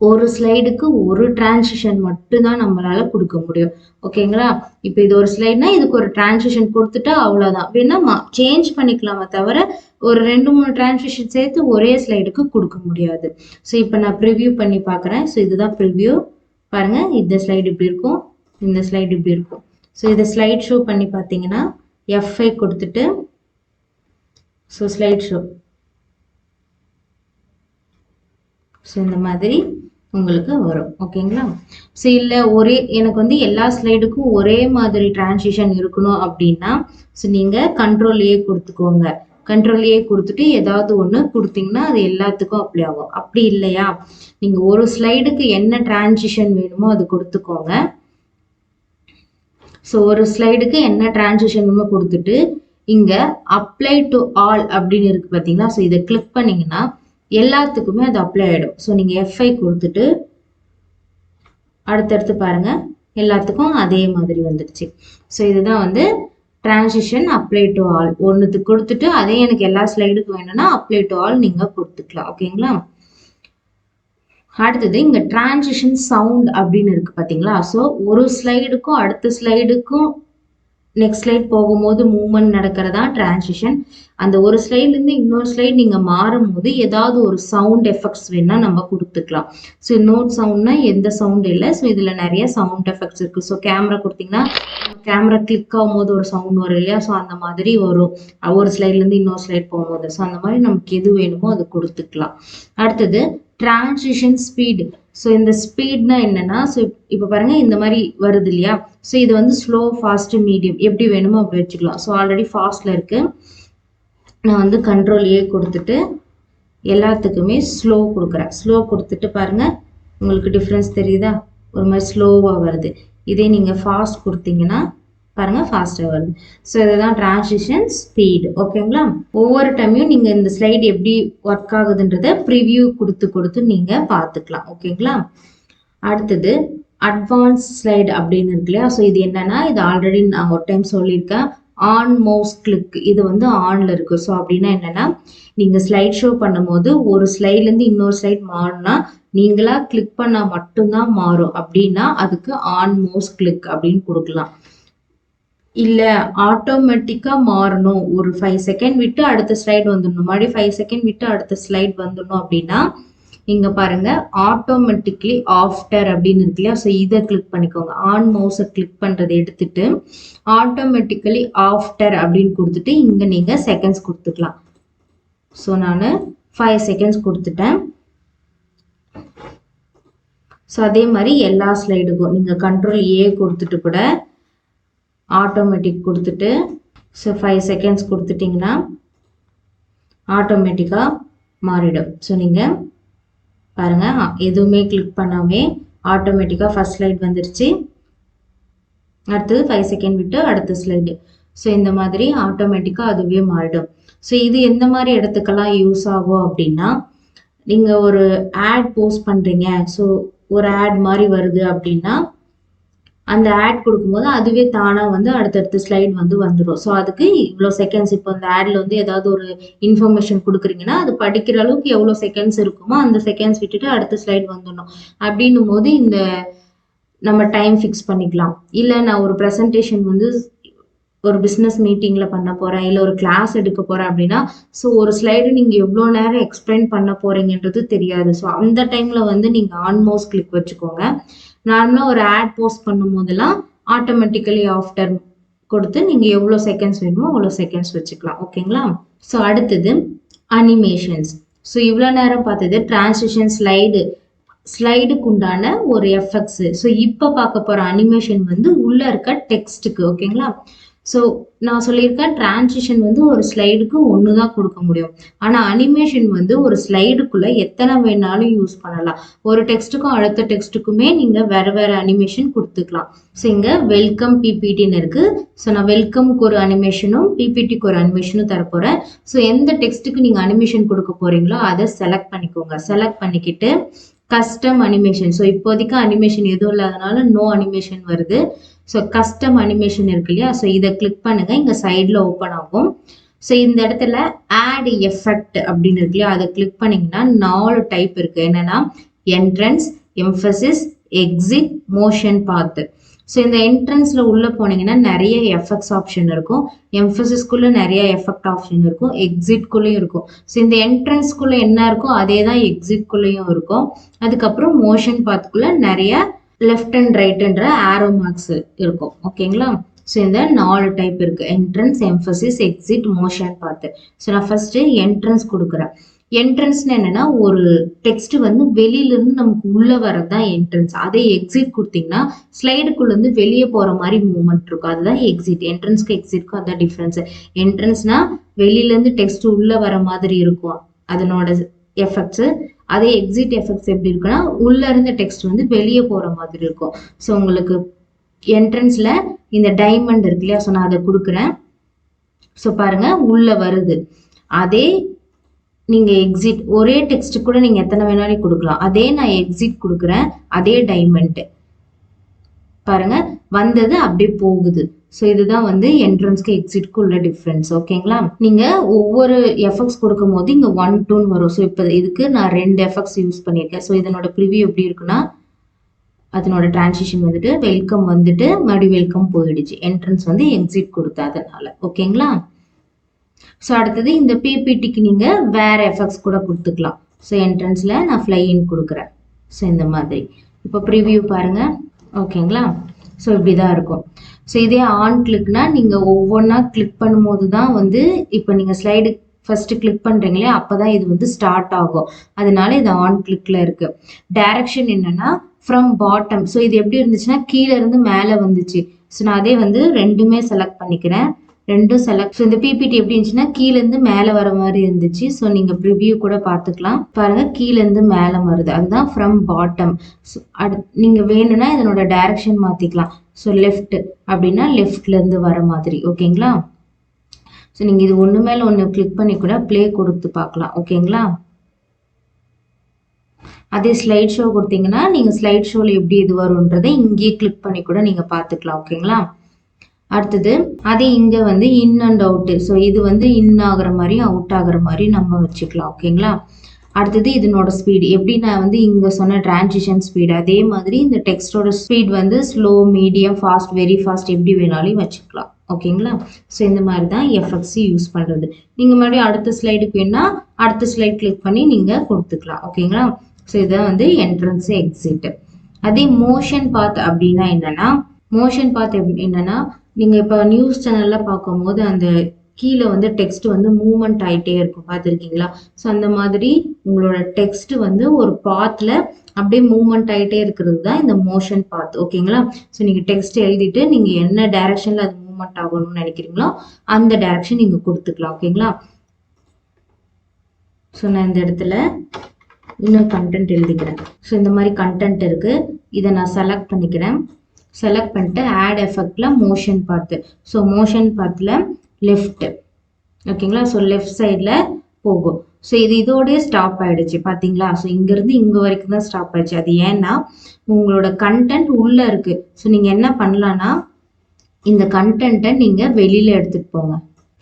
ஒரு ஸ்லைடுக்கு ஒரு டிரான்சிஷன் மட்டும்தான் நம்மளால கொடுக்க முடியும். ஓகேங்களா? இப்போ இது ஒரு ஸ்லைட்னா இதுக்கு ஒரு டிரான்சிஷன் கொடுத்துட்டா அவ்வளோதான். வேணா சேஞ்ச் பண்ணிக்கலாமே தவிர ஒரு 2-3 டிரான்சிஷன் சேர்த்து ஒரே ஸ்லைடுக்கு கொடுக்க முடியாது. ஸோ இப்போ நான் ப்ரிவ்யூ பண்ணி பார்க்குறேன். ஸோ இதுதான் ப்ரிவ்யூ. பாருங்க, இந்த ஸ்லைடு இப்படி இருக்கும், இந்த ஸ்லைடு இப்படி இருக்கும். ஸோ இதை ஸ்லைட் ஷோ பண்ணி பார்த்தீங்கன்னா F5 கொடுத்துட்டு ஸோ ஸ்லைட் ஷோ. ஸோ இந்த மாதிரி உங்களுக்கு வரும். ஓகேங்களா? ஸோ இல்லை எனக்கு வந்து எல்லா ஸ்லைடுக்கும் ஒரே மாதிரி டிரான்சிஷன் இருக்கணும் அப்படின்னா ஸோ நீங்கள் Ctrl+A கொடுத்துக்கோங்க. Ctrl+A கொடுத்துட்டு ஏதாவது ஒன்று கொடுத்தீங்கன்னா அது எல்லாத்துக்கும் அப்ளை ஆகும். அப்படி இல்லையா, நீங்கள் ஒரு ஸ்லைடுக்கு என்ன டிரான்சிஷன் வேணுமோ அது கொடுத்துக்கோங்க. ஸோ ஒரு ஸ்லைடுக்கு என்ன டிரான்சிஷன் வேணுமோ கொடுத்துட்டு இங்க அப்ளை டு ஆல் அப்படின்னு இருக்கு பார்த்தீங்களா? ஸோ இதை கிளிக் பண்ணீங்கன்னா எல்லாத்துக்குமே அது அப்ளை ஆகிடும். ஸோ நீங்கள் F5 கொடுத்துட்டு அடுத்தடுத்து பாருங்க, எல்லாத்துக்கும் அதே மாதிரி வந்துடுச்சு. ஸோ இதுதான் வந்து டிரான்சிஷன் அப்ளை டு ஆல். ஒன்றுத்துக்கு கொடுத்துட்டு அதே எனக்கு எல்லா ஸ்லைடுக்கும் வேணும்னா அப்ளை டு ஆல் நீங்கள் கொடுத்துக்கலாம். ஓகேங்களா? அடுத்தது இங்கே டிரான்சிஷன் சவுண்ட் அப்படின்னு இருக்கு பார்த்தீங்களா? ஸோ ஒரு ஸ்லைடுக்கும் அடுத்த ஸ்லைடுக்கும் நெக்ஸ்ட் ஸ்லைட் போகும்போது மூவ்மெண்ட் நடக்கிறதா டிரான்சிஷன். அந்த ஒரு ஸ்லைட்லேருந்து இன்னொரு ஸ்லைட் நீங்கள் மாறும் போது ஏதாவது ஒரு சவுண்ட் எஃபெக்ட்ஸ் வேணா நம்ம கொடுத்துக்கலாம். ஸோ நோட் சவுண்ட்னா எந்த சவுண்ட் இல்லை. ஸோ இதில் நிறைய சவுண்ட் எஃபெக்ட்ஸ் இருக்குது. ஸோ கேமரா கொடுத்தீங்கன்னா கேமரா கிளிக் ஆகும்போது ஒரு சவுண்ட் வரும் இல்லையா? ஸோ அந்த மாதிரி வரும் ஒரு ஸ்லைட்லேருந்து இன்னொரு ஸ்லைட் போகும்போது. ஸோ அந்த மாதிரி நமக்கு எது வேணுமோ அது கொடுத்துக்கலாம். அடுத்தது டிரான்சிஷன் ஸ்பீடு. ஸோ இந்த ஸ்பீட்னா என்னன்னா, ஸோ இப்போ பாருங்க இந்த மாதிரி வருது இல்லையா, ஸோ இது வந்து ஸ்லோ, ஃபாஸ்ட், மீடியம் எப்படி வேணுமோ அப்படி வச்சுக்கலாம். ஸோ ஆல்ரெடி ஃபாஸ்ட்ல இருக்கு, நான் வந்து கண்ட்ரோல் ஏ கொடுத்துட்டு எல்லாத்துக்குமே ஸ்லோ கொடுக்குறேன். ஸ்லோ கொடுத்துட்டு பாருங்க, உங்களுக்கு டிஃப்ரென்ஸ் தெரியுதா, ஒரு மாதிரி ஸ்லோவாக வருது. இதே நீங்கள் ஃபாஸ்ட் கொடுத்தீங்கன்னா பாருங்க ஃபாஸ்ட்டாக வருது. ஸோ இதுதான் டிரான்சிஷன் ஸ்பீடு. ஓகேங்களா, ஒவ்வொரு டைமையும் நீங்கள் இந்த ஸ்லைடு எப்படி ஒர்க் ஆகுதுன்றத ப்ரிவியூ கொடுத்து கொடுத்து நீங்கள் பார்த்துக்கலாம். ஓகேங்களா, அடுத்தது அட்வான்ஸ் ஸ்லைடு அப்படின்னு இருக்கு இல்லையா. ஸோ இது என்னன்னா, இது ஆல்ரெடி நான் ஒரு டைம் சொல்லியிருக்கேன். ஆன் மவுஸ் கிளிக், இது வந்து ஆன்ல இருக்கு. ஸோ அப்படின்னா என்னன்னா, நீங்க ஸ்லைட் ஷோ பண்ணும்போது ஒரு ஸ்லைட்லேருந்து இன்னொரு ஸ்லைட் மாறினா நீங்களா கிளிக் பண்ணா மட்டும்தான் மாறும். அப்படின்னா அதுக்கு ஆன் மவுஸ் கிளிக் அப்படின்னு கொடுக்கலாம். இல்ல ஆட்டோமேட்டிக்கா மாறணும், ஒரு 5 செகண்ட் விட்டு அடுத்த ஸ்லைட் வந்துடணும், மறுபடியும் 5 செகண்ட் விட்டு அடுத்த ஸ்லைட் வந்துடணும் அப்படின்னா இங்க பாருங்க ஆட்டோமேட்டிக்லி ஆஃப்டர் அப்படின்னு இருக்கு இல்லையா. ஸோ இதை கிளிக் பண்ணிக்கோங்க. ஆன் மவுஸை கிளிக் பண்றதை எடுத்துட்டு ஆட்டோமேட்டிக்கலி ஆஃப்டர் அப்படின்னு கொடுத்துட்டு இங்க நீங்க செகண்ட்ஸ் கொடுத்துக்கலாம். ஸோ நான் 5 செகண்ட்ஸ் கொடுத்துட்டேன். ஸோ அதே மாதிரி எல்லா ஸ்லைடுக்கும் நீங்க கண்ட்ரோல் ஏ கொடுத்துட்டு கூட ஆட்டோமேட்டிக் கொடுத்துட்டு ஸோ 5 செகண்ட்ஸ் கொடுத்துட்டிங்கன்னா ஆட்டோமேட்டிக்காக மாறிடும். ஸோ நீங்கள் பாருங்கள், எதுவுமே கிளிக் பண்ணாமே ஆட்டோமேட்டிக்காக ஃபர்ஸ்ட் ஸ்லைட் வந்துருச்சு, அடுத்தது 5 செகண்ட் விட்டு அடுத்த ஸ்லைடு. ஸோ இந்த மாதிரி ஆட்டோமேட்டிக்காக அதுவே மாறிடும். ஸோ இது எந்த மாதிரி இடத்துக்கெல்லாம் யூஸ் ஆகும் அப்படின்னா, நீங்கள் ஒரு ஆட் போஸ்ட் பண்ணுறீங்க, ஸோ ஒரு ஆட் மாதிரி வருது அப்படின்னா அந்த ஆட் கொடுக்கும்போது அதுவே தானா வந்து அடுத்தடுத்த ஸ்லைட் வந்து வந்துடும். ஸோ அதுக்கு இவ்வளோ செகண்ட்ஸ், இப்போ அந்த ஆட்ல வந்து ஏதாவது ஒரு இன்ஃபர்மேஷன் கொடுக்குறீங்கன்னா அது படிக்கிற அளவுக்கு எவ்வளோ செகண்ட்ஸ் இருக்குமோ அந்த செகண்ட்ஸ் விட்டுட்டு அடுத்த ஸ்லைட் வந்துடணும். அப்படின்னும் போது இந்த நம்ம டைம் ஃபிக்ஸ் பண்ணிக்கலாம். இல்லை நான் ஒரு ப்ரெசன்டேஷன் வந்து ஒரு பிஸ்னஸ் மீட்டிங்கில் பண்ண போகிறேன், இல்லை ஒரு கிளாஸ் எடுக்க போகிறேன் அப்படின்னா, ஸோ ஒரு ஸ்லைடு நீங்கள் எவ்வளோ நேரம் எக்ஸ்பிளைன் பண்ண போகிறீங்கன்றது தெரியாது. ஸோ அந்த டைமில் வந்து நீங்கள் ஆன் மவுஸ் கிளிக் வச்சுக்கோங்க. நார்மலாக ஒரு ஆட் போஸ்ட் பண்ணும் போதெல்லாம் ஆட்டோமேட்டிக்கலி ஆஃப்டர் கொடுத்து நீங்கள் எவ்வளோ செகண்ட்ஸ் வேணுமோ அவ்வளோ செகண்ட்ஸ் வச்சுக்கலாம். ஓகேங்களா, ஸோ அடுத்தது அனிமேஷன்ஸ். ஸோ இவ்வளோ நேரம் பார்த்தது டிரான்சிஷன் ஸ்லைடுக்கு உண்டான ஒரு எஃபெக்ட்ஸ். ஸோ இப்போ பார்க்க போகிற அனிமேஷன் வந்து உள்ளே இருக்க டெக்ஸ்ட்டுக்கு. ஓகேங்களா, ஸோ நான் சொல்லியிருக்கேன் டிரான்சிஷன் வந்து ஒரு ஸ்லைடுக்கு ஒன்று தான் கொடுக்க முடியும். ஆனால் அனிமேஷன் வந்து ஒரு ஸ்லைடுக்குள்ளே எத்தனை வேணாலும் யூஸ் பண்ணலாம். ஒரு டெக்ஸ்ட்டுக்கும் அடுத்த டெக்ஸ்ட்டுக்குமே நீங்கள் வேறு வேறு அனிமேஷன் கொடுத்துக்கலாம். ஸோ இங்கே வெல்கம் பிபிடின்னு இருக்குது. ஸோ நான் வெல்கம்க்கு ஒரு அனிமேஷனும் பிபிடிக்கு ஒரு அனிமேஷனும் தரப்போகிறேன். ஸோ எந்த டெக்ஸ்ட்டுக்கு நீங்கள் அனிமேஷன் கொடுக்க போகிறீங்களோ அதை செலக்ட் பண்ணிக்கோங்க. செலக்ட் பண்ணிக்கிட்டு கஸ்டம் அனிமேஷன். ஸோ இப்போதைக்கு அனிமேஷன் எதுவும் இல்லாதனால நோ அனிமேஷன் வருது. ஸோ கஸ்டம் அனிமேஷன் இருக்கு இல்லையா, ஸோ இதை கிளிக் பண்ணுங்க, இங்கே சைடில் ஓப்பன் ஆகும். ஸோ இந்த இடத்துல ஆட் எஃபெக்ட் அப்படின்னு இருக்கு இல்லையா, அதை கிளிக் பண்ணிங்கன்னா 4 டைப் இருக்குது. என்னென்னா entrance, Mphasis, exit, motion path. So இந்த என்ட்ரன்ஸில் உள்ளே போனீங்கன்னா நிறைய எஃபெக்ட்ஸ் ஆப்ஷன் இருக்கும், எம்ஃபசிஸ்குள்ளே நிறைய எஃபெக்ட் ஆப்ஷன் இருக்கும், எக்ஸிட்குள்ளேயும் இருக்கும். ஸோ இந்த என்ட்ரன்ஸ்குள்ளே என்ன இருக்கோ அதே தான் எக்ஸிட்குள்ளேயும் இருக்கும். அதுக்கப்புறம் மோஷன் பாத்துக்குள்ளே நிறைய லெஃப்ட் அண்ட் ரைட்ன்ற ஆரோ மார்க்ஸ் இருக்கும். ஓகேங்களா, ஸோ இந்த 4 டைப் இருக்கு, entrance, Mphasis, exit, motion path. So நான் ஃபர்ஸ்ட் என்ட்ரன்ஸ் கொடுக்குறேன். என்ட்ரன்ஸ்னு என்னன்னா ஒரு டெக்ஸ்ட் வந்து வெளியிலேருந்து நமக்கு உள்ள வரதான் என்ட்ரன்ஸ். அதே எக்ஸிட் கொடுத்தீங்கன்னா ஸ்லைடுக்குள்ளேருந்து வெளியே போகிற மாதிரி மூவ்மெண்ட் இருக்கும், அதுதான் எக்ஸிட். என்ட்ரன்ஸ்க்கு எக்ஸிட்க்கும் அதான் டிஃப்ரென்ஸ். என்ட்ரன்ஸ்னா வெளியிலேருந்து டெக்ஸ்ட் உள்ள வர மாதிரி இருக்கும் அதனோட எஃபெக்ட்ஸு. அதே எக்ஸிட் எஃபெக்ட்ஸ் எப்படி இருக்குன்னா உள்ள இருந்த டெக்ஸ்ட் வந்து வெளியே போகிற மாதிரி இருக்கும். ஸோ உங்களுக்கு என்ட்ரன்ஸில் இந்த டைமண்ட் இருக்கு இல்லையா, ஸோ நான் அதை கொடுக்குறேன். ஸோ பாருங்க உள்ள வருது. அதே நீங்கள் எக்ஸிட் ஒரே டெக்ஸ்ட் கூட நீங்கள் எத்தனை வேணாலும் கொடுக்கலாம். அதே நான் எக்ஸிட் கொடுக்குறேன், அதே டைமண்ட் பாருங்க வந்தது அப்படியே போகுது. ஸோ இதுதான் வந்து என்ட்ரன்ஸ்க்கு எக்ஸிட்க்கு உள்ள டிஃப்ரென்ஸ். ஓகேங்களா, நீங்கள் ஒவ்வொரு எஃபெக்ட்ஸ் கொடுக்கும் போது இங்கே 1, 2 வரும். ஸோ இப்போ இதுக்கு நான் 2 எஃபெக்ட்ஸ் யூஸ் பண்ணியிருக்கேன். ஸோ இதனோட ப்ரிவியூ எப்படி இருக்குன்னா அதனோட டிரான்சிஷன் வந்துட்டு வெல்கம் வந்துட்டு மறுபடியும் வெல்கம் போயிடுச்சு, என்ட்ரன்ஸ் வந்து எக்ஸிட் கொடுத்தா அதனால. ஓகேங்களா, ஸோ அடுத்தது இந்த பிபிடிக்கு நீங்கள் வேறு எஃபெக்ட்ஸ் கூட கொடுத்துக்கலாம். ஸோ என்ட்ரன்ஸில் நான் ஃப்ளை இன் கொடுக்குறேன். ஸோ இந்த மாதிரி இப்போ ப்ரிவியூ பாருங்கள். ஓகேங்களா, ஸோ இப்படி தான் இருக்கும். ஸோ இதே ஆன் கிளிக்னா நீங்கள் ஒவ்வொன்றா கிளிக் பண்ணும்போது தான் வந்து இப்போ நீங்கள் ஸ்லைடு ஃபர்ஸ்ட் கிளிக் பண்றீங்களே அப்பதான் இது வந்து ஸ்டார்ட் ஆகும். அதனால இது ஆன் கிளிக்ல இருக்கு. டைரக்ஷன் என்னன்னா ஃப்ரம் பாட்டம். ஸோ இது எப்படி இருந்துச்சுன்னா கீழே இருந்து மேலே வந்துச்சு. ஸோ நான் அதே வந்து ரெண்டுமே செலக்ட் பண்ணிக்கிறேன். ரெண்டும் செலக்ட். ஸோ இந்த பிபிடி எப்படி இருந்துச்சுன்னா கீழே இருந்து மேலே வர மாதிரி இருந்துச்சு. ஸோ நீங்க ப்ரிவியூ கூட பார்த்துக்கலாம். பாருங்க கீழே இருந்து மேலே வருது, அதுதான் ஃப்ரம் பாட்டம். நீங்க வேணும்னா இதனோட டைரக்ஷன் மாத்திக்கலாம். ஸோ லெஃப்ட் அப்படின்னா லெஃப்ட்ல இருந்து வர மாதிரி. ஓகேங்களா? ஸோ நீங்க இது ஒன்று மேல ஒன்று கிளிக் பண்ணி கூட ப்ளே கொடுத்து பார்க்கலாம். ஓகேங்களா? அதே ஸ்லைட் ஷோ கொடுத்தீங்கன்னா நீங்க ஸ்லைட் ஷோல எப்படி இது வரும்ன்றதை இங்கேயே கிளிக் பண்ணி கூட நீங்க பார்த்துக்கலாம். ஓகேங்களா? அடுத்தது அதே இங்க வந்து இன் அண்ட் அவுட். ஸோ இது வந்து இன் ஆகுற மாதிரி அவுட் ஆகுற மாதிரி நம்ம வச்சுக்கலாம். ஓகேங்களா? அடுத்தது இதனோட ஸ்பீட் எப்படி நான் வந்து இங்க சொன்ன டிரான்சிஷன் ஸ்பீட் அதே மாதிரி இந்த டெக்ஸ்டோட ஸ்பீட் வந்து slow, medium, fast, very fast எப்படி வேணாலும் வச்சுக்கலாம். ஓகேங்களா? ஸோ இந்த மாதிரி தான் எஃப்எக்ஸ் யூஸ் பண்றது. நீங்க மறுபடியும் அடுத்த ஸ்லைடுக்கு வேணா அடுத்த ஸ்லைட் கிளிக் பண்ணி நீங்க கொடுத்துக்கலாம். ஓகேங்களா? ஸோ இதான் வந்து என்ட்ரன்ஸ், எக்ஸிட். அதே மோஷன் பாத் அப்படின்னா என்னன்னா, மோஷன் பாத் என்னன்னா நீங்க இப்ப நியூஸ் சேனல்ல பார்க்கும்போது அந்த கீழே வந்து டெக்ஸ்ட் வந்து மூவ்மெண்ட் ஆயிட்டே இருக்கும், பார்த்துருக்கீங்களா? ஸோ அந்த மாதிரி உங்களோட டெக்ஸ்ட் வந்து ஒரு பாத்ல அப்படியே மூவ்மெண்ட் ஆயிட்டே இருக்கிறது தான் இந்த மோஷன் பாத். ஓகேங்களா? ஸோ நீங்க டெக்ஸ்ட் எழுதிட்டு நீங்க என்ன டைரக்ஷன்ல அது மூவ்மெண்ட் ஆகணும்னு நினைக்கிறீங்களோ அந்த டைரக்ஷன் நீங்க கொடுத்துக்கலாம். ஓகேங்களா? ஸோ நான் இந்த இடத்துல இன்னும் கண்டென்ட் எழுதிக்கிறேன். ஸோ இந்த மாதிரி கண்டென்ட் இருக்கு, இதை நான் செலக்ட் பண்ணிக்கிறேன். செலக்ட் பண்ணிட்டு ஆட் எஃபெக்ட்ல மோஷன் பாத்து. ஸோ மோஷன் பாத்துல லெஃப்ட். ஓகேங்களா? ஸோ லெஃப்ட் சைட்ல போகும். ஸோ இது இதோடய ஸ்டாப் ஆயிடுச்சு, பாத்தீங்களா? ஸோ இங்க இருந்து இங்க வரைக்கும் தான் ஸ்டாப் ஆயிடுச்சு. அது ஏன்னா உங்களோட கண்டென்ட் உள்ள இருக்கு. ஸோ நீங்க என்ன பண்ணலாம்னா இந்த கண்டென்ட்டை நீங்க வெளியில எடுத்துட்டு போங்க.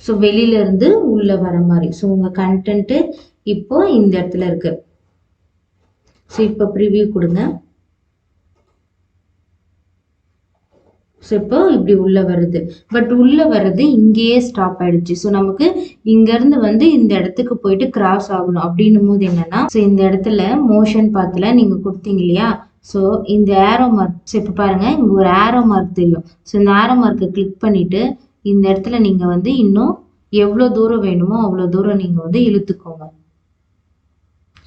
ஸோ வெளியில இருந்து உள்ள வர மாதிரி. ஸோ உங்க கண்டென்ட் இப்போ இந்த இடத்துல இருக்கு. ஸோ இப்போ ப்ரிவியூ கொடுங்க. ஸோ இப்போ இப்படி உள்ள வருது. பட் உள்ள வர்றது இங்கேயே ஸ்டாப் ஆயிடுச்சு. ஸோ நமக்கு இங்க இருந்து வந்து இந்த இடத்துக்கு போயிட்டு கிராஸ் ஆகணும். அப்படின்னும் போது என்னன்னா, ஸோ இந்த இடத்துல மோஷன் பாத்துல நீங்க கொடுத்தீங்க இல்லையா? ஸோ இந்த ஏரோ மார்க். ஸோ இப்போ பாருங்க இங்க ஒரு ஏரோ மார்க் தெரியும். ஸோ இந்த ஏரோ மார்க்கை கிளிக் பண்ணிட்டு இந்த இடத்துல நீங்க வந்து இன்னும் எவ்வளவு தூரம் வேணுமோ அவ்வளவு தூரம் நீங்க வந்து இழுத்துக்கோங்க.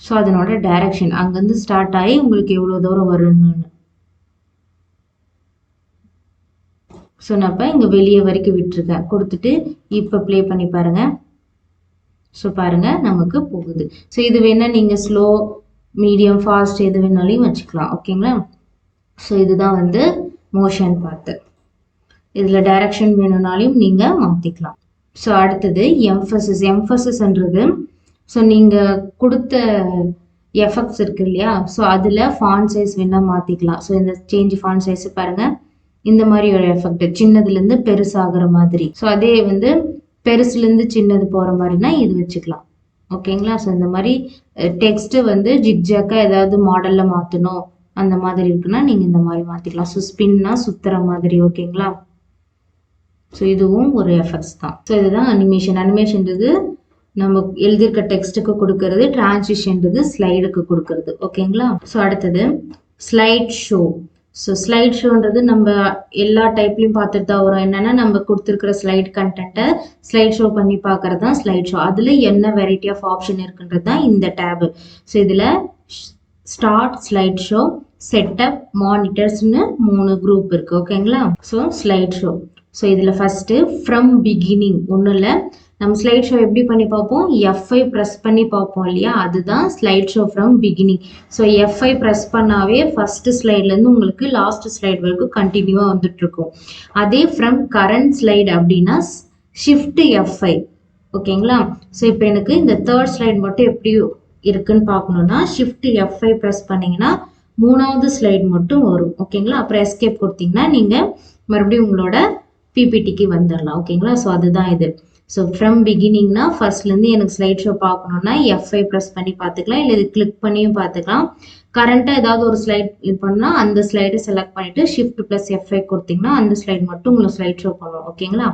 ஸோ அதனோட டைரக்ஷன் அங்கிருந்து ஸ்டார்ட் ஆகி உங்களுக்கு எவ்வளவு தூரம் வரும்னு. ஸோ நான் இப்போ இங்கே வெளியே வரைக்கும் விட்டுருக்கேன். கொடுத்துட்டு இப்போ ப்ளே பண்ணி பாருங்க. ஸோ பாருங்க நமக்கு போகுது. ஸோ இது வேணா நீங்கள் ஸ்லோ, மீடியம், ஃபாஸ்ட் எது வேணாலையும் வச்சுக்கலாம். ஓகேங்களா? ஸோ இதுதான் வந்து மோஷன் பார்த்து. இதில் டைரக்ஷன் வேணும்னாலையும் நீங்கள் மாற்றிக்கலாம். ஸோ அடுத்தது எம்ஃபசிஸ். எம்ஃபசிஸ்ன்றது ஸோ நீங்கள் கொடுத்த எஃபெக்ட்ஸ் இருக்கு இல்லையா? ஸோ அதில் ஃபாண்ட் சைஸ் வேணால் மாற்றிக்கலாம். ஸோ இந்த சேஞ்ச் ஃபாண்ட் சைஸ் பாருங்கள், இந்த மாதிரி ஒரு எஃபெக்ட் சின்னதுல இருந்து பெருசாகிற மாதிரி. ஸோ அதே வந்து பெருசுல இருந்து சின்னது போற மாதிரினா இது வச்சுக்கலாம். ஓகேங்களா? ஸோ இந்த மாதிரி டெக்ஸ்ட் வந்து ஜிக்ஜாக்கா ஏதாவது மாடல்ல மாத்தணும் அந்த மாதிரி இருக்குன்னா நீங்க இந்த மாதிரி மாத்திக்கலாம். ஸோ ஸ்பின்னா சுத்துற மாதிரி. ஓகேங்களா? ஸோ இதுவும் ஒரு எஃபெக்ட்ஸ் தான். ஸோ இதுதான் அனிமேஷன். அனிமேஷன்றது நம்ம எழுதியிருக்க டெக்ஸ்ட்டுக்கு கொடுக்கறது, டிரான்சிஷன்றது ஸ்லைடுக்கு கொடுக்கறது. ஓகேங்களா? ஸோ அடுத்தது ஸ்லைட் ஷோ. ஸோ ஸ்லைட் ஷோன்றது நம்ம எல்லா டைப்லையும் பார்த்துட்டு தான் வரும். என்னன்னா நம்ம கொடுத்துருக்கிற ஸ்லைட் கண்டென்ட்டை ஸ்லைட் ஷோ பண்ணி பார்க்கறது தான் ஸ்லைட் ஷோ. அதில் என்ன வெரைட்டி ஆஃப் ஆப்ஷன் இருக்குன்றது தான் இந்த டேபு. ஸோ இதில் ஸ்டார்ட் ஸ்லைட் ஷோ, செட்டப், மானிட்டர்ஸ்னு 3 குரூப் இருக்கு. ஓகேங்களா? So slide show. ஸோ இதில் ஃபர்ஸ்ட் ஃப்ரம் பிகினிங் ஒன்றும் இல்லை, நம்ம ஸ்லைட் ஷோ எப்படி பண்ணி பார்ப்போம்? F5 ப்ரெஸ் பண்ணி பார்ப்போம் இல்லையா? அதுதான் slide show from beginning. So F5 press பண்ணாவே ஃபர்ஸ்ட் ஸ்லைட்லேருந்து உங்களுக்கு லாஸ்ட் ஸ்லைட் வரைக்கும் கண்டினியூவாக வந்துட்டு இருக்கும். அதே ஃப்ரம் கரண்ட் ஸ்லைட் அப்படின்னா ஷிஃப்ட் F5. ஓகேங்களா? ஸோ இப்போ எனக்கு இந்த தேர்ட் ஸ்லைட் மட்டும் எப்படி இருக்குன்னு பார்க்கணும்னா ஷிஃப்ட் F5 ப்ரெஸ் பண்ணீங்கன்னா 3வது ஸ்லைட் மட்டும் வரும். ஓகேங்களா? அப்புறம் எஸ்கேப் கொடுத்தீங்கன்னா நீங்கள் மறுபடியும் உங்களோட பிபிடிக்கு வந்துடலாம். ஓகேங்களா? ஸோ அதுதான் இது. ஸோ ஃப்ரம் பிகினிங்னா ஃபர்ஸ்ட்லேருந்து எனக்கு ஸ்லைட் ஷோ பார்க்கணுன்னா F5 ப்ரெஸ் பண்ணி பார்த்துக்கலாம், இல்லை இது கிளிக் பண்ணியும் பார்த்துக்கலாம். கரண்ட்டாக ஏதாவது ஒரு ஸ்லைட் இது பண்ணால் அந்த ஸ்லைடை செலக்ட் பண்ணிவிட்டு ஷிஃப்ட் ப்ளஸ் F5 கொடுத்தீங்கன்னா அந்த ஸ்லைட் மட்டும் உங்களுக்கு ஸ்லைட் ஷோ பண்ணுவோம். ஓகேங்களா?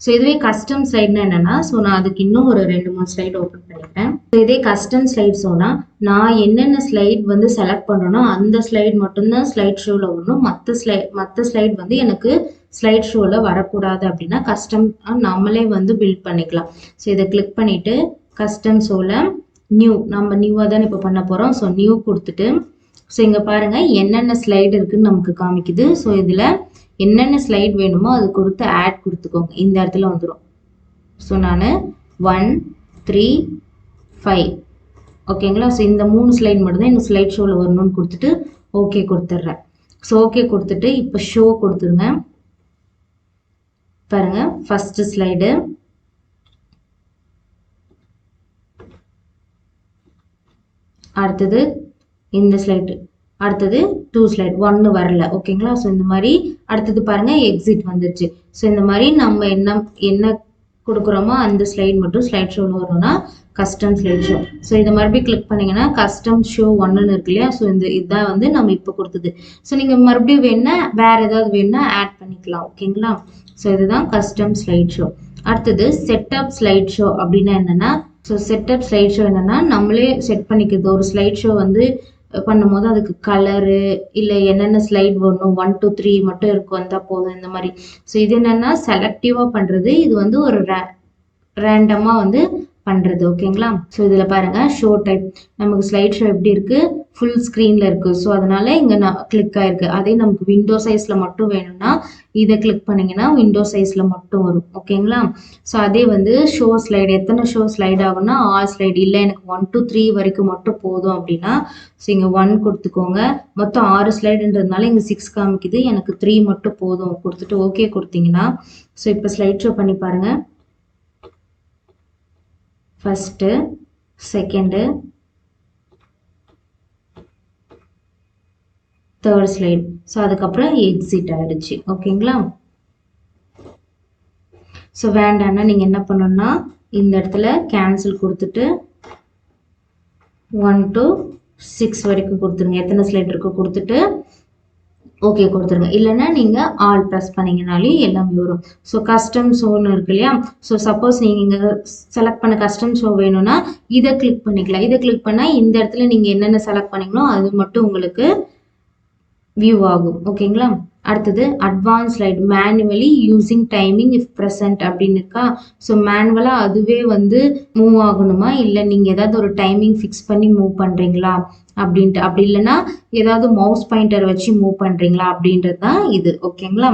ஸோ இதுவே கஸ்டம் ஸ்லைட்னா என்னன்னா, ஸோ நான் அதுக்கு இன்னும் ஒரு 2-3 ஸ்லைட் ஓப்பன் பண்ணிட்டேன். ஸோ இதே கஸ்டம் ஸ்லைட் ஷோனா நான் என்னென்ன ஸ்லைட் வந்து செலக்ட் பண்ணுறேனோ அந்த ஸ்லைட் மட்டும்தான் ஸ்லைட் ஷோவில் வரணும். மற்ற ஸ்லைட் வந்து எனக்கு ஸ்லைட் ஷோவில் வரக்கூடாது அப்படின்னா கஸ்டம் நம்மளே வந்து பில்ட் பண்ணிக்கலாம். ஸோ இதை கிளிக் பண்ணிவிட்டு கஸ்டம் ஷோவில் நியூ நம்ம நியூவாக தான் இப்போ பண்ண போகிறோம். ஸோ நியூ கொடுத்துட்டு ஸோ இங்கே பாருங்கள் என்னென்ன ஸ்லைடு இருக்குதுன்னு நமக்கு காமிக்குது. ஸோ இதில் என்னென்ன ஸ்லைட் வேணுமோ அது கொடுத்து ஆட் கொடுத்துக்கோங்க. இந்த இடத்துல வந்துடும். ஸோ நான் 1 3 5 ஓகேங்களா. ஸோ இந்த 3 ஸ்லைட் மட்டும்தான் இந்த ஸ்லைட் ஷோவில் வரணும்னு கொடுத்துட்டு ஓகே கொடுத்துட்றேன். ஸோ ஓகே கொடுத்துட்டு இப்போ ஷோ கொடுத்துருங்க. பாருங்கள் ஃபஸ்ட்டு ஸ்லைடு, அடுத்தது இந்த ஸ்லைடு, அடுத்தது 2 ஸ்லைட் 1 வரல ஓகேங்களா. ஸோ இந்த மாதிரி அடுத்தது பாருங்கள் எக்ஸிட் வந்துருச்சு. ஸோ இந்த மாதிரி நம்ம என்ன கொடுக்குறோமோ அந்த ஸ்லைட் மட்டும் ஸ்லைட் ஷோவில் வரணும்னா கஸ்டம் ஸ்லைட் ஷோ. ஸோ இதை மறுபடியும் கிளிக் பண்ணிங்கன்னா கஸ்டம் ஷோ 1ன்னு இருக்கு இல்லையா. ஸோ இதுதான் வந்து நம்ம இப்போ கொடுத்தது. ஸோ நீங்கள் மறுபடியும் வேணுன்னா வேறு ஏதாவது வேணுன்னா ஆட் பண்ணிக்கலாம் ஓகேங்களா. ஸோ இதுதான் கஸ்டம் ஸ்லைட் ஷோ. அடுத்தது செட்டப் ஸ்லைட் ஷோ அப்படின்னா என்னென்னா, ஸோ செட்டப் ஸ்லைட் ஷோ என்னென்னா நம்மளே செட் பண்ணிக்கிறது. ஒரு ஸ்லைட் ஷோ வந்து பண்ணும்போது அதுக்கு கலரு இல்லை என்னென்ன ஸ்லைட் வரணும் 1 2 3 மட்டும் இருக்கும் வந்தால் போதும் இந்த மாதிரி. ஸோ இது என்னென்னா செலக்டிவாக பண்ணுறது. இது வந்து ஒரு ரேண்டமாக வந்து பண்ணுறது ஓகேங்களா. ஸோ இதில் பாருங்கள் ஷோ டைப் நமக்கு ஸ்லைட் ஷோ எப்படி இருக்குது, ஃபுல் ஸ்க்ரீனில் இருக்குது. ஸோ அதனால் இங்கே நான் கிளிக் ஆகிருக்கு. அதே நமக்கு விண்டோ சைஸில் மட்டும் வேணும்னா இதை கிளிக் பண்ணிங்கன்னா விண்டோ சைஸில் மட்டும் வரும் ஓகேங்களா. ஸோ அதே வந்து ஷோ ஸ்லைடு எத்தனை ஷோ ஸ்லைட் ஆகும்னா ஆல் ஸ்லைடு. இல்லை எனக்கு 1 2 3 வரைக்கும் மட்டும் போதும் அப்படின்னா ஸோ இங்கே 1 கொடுத்துக்கோங்க. மொத்தம் 6 ஸ்லைடுன்றதுனால இங்கே 6 காமிக்குது, எனக்கு 3 மட்டும் போதும் கொடுத்துட்டு ஓகே கொடுத்தீங்கன்னா ஸோ இப்போ ஸ்லைட் ஷோ பண்ணி பாருங்கள். First, second, third slide. So அதுக்கப்புறம் எக்ஸிட் ஆகிடுச்சு ஓகேங்களா. ஸோ வேண்டான்னா நீங்கள் என்ன பண்ணணும்னா இந்த இடத்துல கேன்சல் கொடுத்துட்டு 1 to 6 வரைக்கும் கொடுத்துருங்க. எத்தனை ஸ்லைட் இருக்கோ கொடுத்துட்டு ஓகே கொடுத்துருங்க. இல்லைன்னா நீங்கள் ஆல் ப்ரெஸ் பண்ணிங்கனாலே எல்லாமே வரும். ஸோ கஸ்டம் ஷோன்னு இருக்கு இல்லையா. ஸோ சப்போஸ் நீங்கள் செலக்ட் பண்ண கஸ்டம் ஷோ வேணும்னா இதை கிளிக் பண்ணிக்கலாம். இதை கிளிக் பண்ணால் இந்த இடத்துல நீங்கள் என்னென்ன செலக்ட் பண்ணிங்களோ அது மட்டும் உங்களுக்கு வியூ ஆகும் ஓகேங்களா. அடுத்தது advance slide manually using timing if present அப்படின்னு இருக்கா. ஸோ மேனுவலாக அதுவே வந்து மூவ் ஆகணுமா, இல்லை நீங்கள் ஏதாவது ஒரு டைமிங் ஃபிக்ஸ் பண்ணி மூவ் பண்ணுறீங்களா அப்படின்ட்டு. அப்படி இல்லைன்னா ஏதாவது மவுஸ் பாயிண்டர் வச்சு மூவ் பண்ணுறீங்களா அப்படின்றது தான் இது ஓகேங்களா.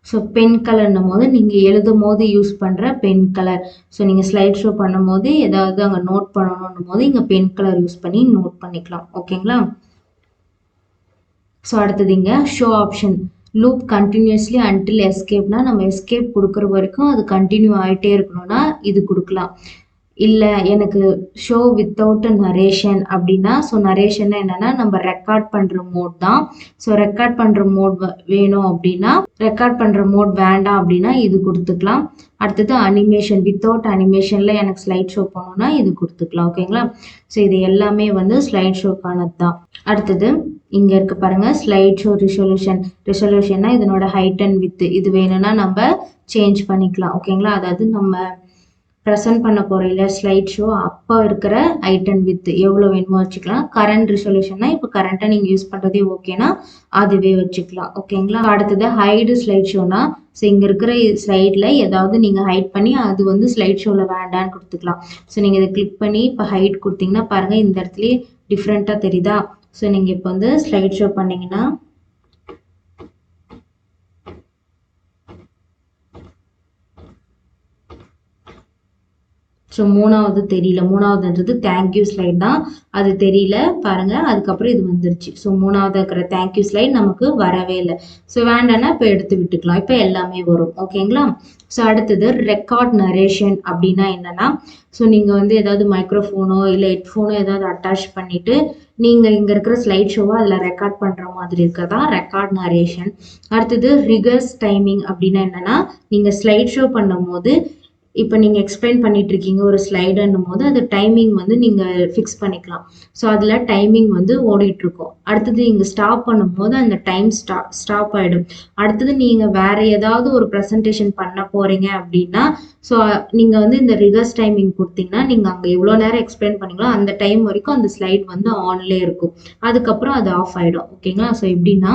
ஸோ பென் கலர்னும் போது நீங்கள் எழுதும் போது யூஸ் பண்ணுற பென் கலர். ஸோ நீங்கள் ஸ்லைட் ஷோ பண்ணும் போது ஏதாவது அங்கே நோட் பண்ணணும் போது இங்கே பென் கலர் யூஸ் பண்ணி நோட் பண்ணிக்கலாம் ஓகேங்களா. ஸோ அடுத்தது இங்கே show option loop continuously until எஸ்கேப்னா நம்ம எஸ்கேப் கொடுக்குற வரைக்கும் அது கண்டினியூ ஆகிட்டே இருக்கணும்னா இது கொடுக்கலாம். இல்லை எனக்கு ஷோ வித்தவுட் நரேஷன் அப்படின்னா ஸோ நரேஷன் என்னென்னா நம்ம ரெக்கார்ட் பண்ணுற மோட் தான். ஸோ ரெக்கார்ட் பண்ணுற மோட் வேணும் அப்படின்னா ரெக்கார்ட் பண்ணுற மோட் வேண்டாம் அப்படின்னா இது கொடுத்துக்கலாம். அடுத்தது அனிமேஷன் வித்தவுட் அனிமேஷனில் எனக்கு ஸ்லைட் ஷோ பண்ணணும்னா இது கொடுத்துக்கலாம் ஓகேங்களா. ஸோ இது எல்லாமே வந்து ஸ்லைட் ஷோக்கானது தான். அடுத்தது இங்கே இருக்க பாருங்கள் ஸ்லைட் ஷோ ரிசொல்யூஷன்னா இதனோட ஹைட் அண்ட் வித்து. இது வேணும்னா நம்ம சேஞ்ச் பண்ணிக்கலாம் ஓகேங்களா. அதாவது நம்ம ப்ரெசென்ட் பண்ண போகிற இல்லை ஸ்லைட் ஷோ அப்போ இருக்கிற ஹைட் அண்ட் வித்து எவ்வளோ வேணுமோ வச்சுக்கலாம். கரண்ட் ரிசொல்யூஷன்னா இப்போ கரண்ட்டாக நீங்கள் யூஸ் பண்ணுறதே ஓகேனா அதுவே வச்சுக்கலாம் ஓகேங்களா. அடுத்தது ஹைடு ஸ்லைட் ஷோனா ஸோ இங்கே இருக்கிற ஸ்லைடில் ஏதாவது நீங்கள் ஹைட் பண்ணி அது வந்து ஸ்லைட் ஷோவில் வேண்டான்னு கொடுத்துக்கலாம். ஸோ நீங்கள் இதை கிளிக் பண்ணி இப்போ ஹைட் கொடுத்தீங்கன்னா பாருங்கள் இந்த இடத்துலையே டிஃப்ரெண்ட்டாக தெரியுதா. ஸோ நீங்கள் இப்போ வந்து ஸ்லைட் ஷோ பண்ணிங்கன்னா ஸோ மூணாவது தெரியல, மூணாவதுன்றது தேங்க்யூ ஸ்லைட் தான், அது தெரியல பாருங்கள். அதுக்கப்புறம் இது வந்துருச்சு. ஸோ மூணாவது இருக்கிற தேங்க்யூ ஸ்லைட் நமக்கு வரவே இல்லை. ஸோ வேண்டாம்னா இப்போ எடுத்து விட்டுக்கலாம். இப்போ எல்லாமே வரும் ஓகேங்களா. ஸோ அடுத்தது ரெக்கார்ட் நரேஷன் அப்படின்னா என்னென்னா ஸோ நீங்கள் வந்து ஏதாவது மைக்ரோஃபோனோ இல்லை ஹெட்ஃபோனோ ஏதாவது அட்டாச் பண்ணிவிட்டு நீங்கள் இங்கே இருக்கிற ஸ்லைட் ஷோவை அதில் ரெக்கார்ட் பண்ணுற மாதிரி இருக்கிறதா ரெக்கார்ட் நரேஷன். அடுத்தது ரிகர்ஸ் டைமிங் அப்படின்னா என்னென்னா நீங்கள் ஸ்லைட் ஷோ பண்ணும் போது இப்போ நீங்கள் எக்ஸ்பிளைன் பண்ணிட்டு இருக்கீங்க ஒரு ஸ்லைடுன்னும் போது அது டைமிங் வந்து நீங்கள் ஃபிக்ஸ் பண்ணிக்கலாம். ஸோ அதில் டைமிங் வந்து ஓடிட்டுருக்கோம். அடுத்தது நீங்கள் ஸ்டாப் பண்ணும்போது அந்த டைம் ஸ்டாப் ஆகிடும். அடுத்தது நீங்கள் வேறு ஏதாவது ஒரு ப்ரெசன்டேஷன் பண்ண போகிறீங்க அப்படின்னா ஸோ நீங்கள் வந்து இந்த ரிகர்ஸ் டைமிங் கொடுத்தீங்கன்னா நீங்கள் அங்கே எவ்வளோ நேரம் எக்ஸ்பிளைன் பண்ணீங்களோ அந்த டைம் வரைக்கும் அந்த ஸ்லைட் வந்து ஆன்லேயே இருக்கும். அதுக்கப்புறம் அது ஆஃப் ஆகிடும் ஓகேங்களா. ஸோ எப்படின்னா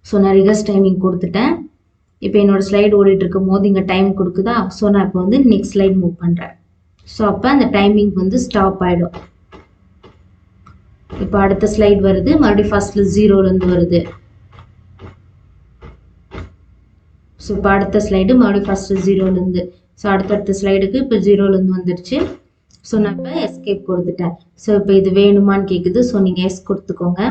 ஸோ நான் ரிகர்ஸ் டைமிங் கொடுத்துட்டேன். இப்போ என்னோட ஸ்லைடு ஓடிட்டு இருக்கும் போது இங்கே டைம் கொடுக்குதா. ஸோ நான் இப்போ வந்து நெக்ஸ்ட் ஸ்லைட் மூவ் பண்ணுறேன். ஸோ அப்போ அந்த டைமிங் வந்து ஸ்டாப் ஆகிடும். இப்போ அடுத்த ஸ்லைட் வருது, மறுபடியும் ஃபர்ஸ்ட்ல ஜீரோலேருந்து வருது. ஸோ இப்போ அடுத்த ஸ்லைடு மறுபடியும் ஃபர்ஸ்ட் ஜீரோலேருந்து. ஸோ அடுத்தடுத்த ஸ்லைடுக்கு இப்போ ஜீரோலேருந்து வந்துருச்சு. ஸோ நான் இப்போ எஸ்கேப் கொடுத்துட்டேன். ஸோ இப்போ இது வேணுமான்னு கேட்குது. ஸோ நீங்கள் எஸ் கொடுத்துக்கோங்க.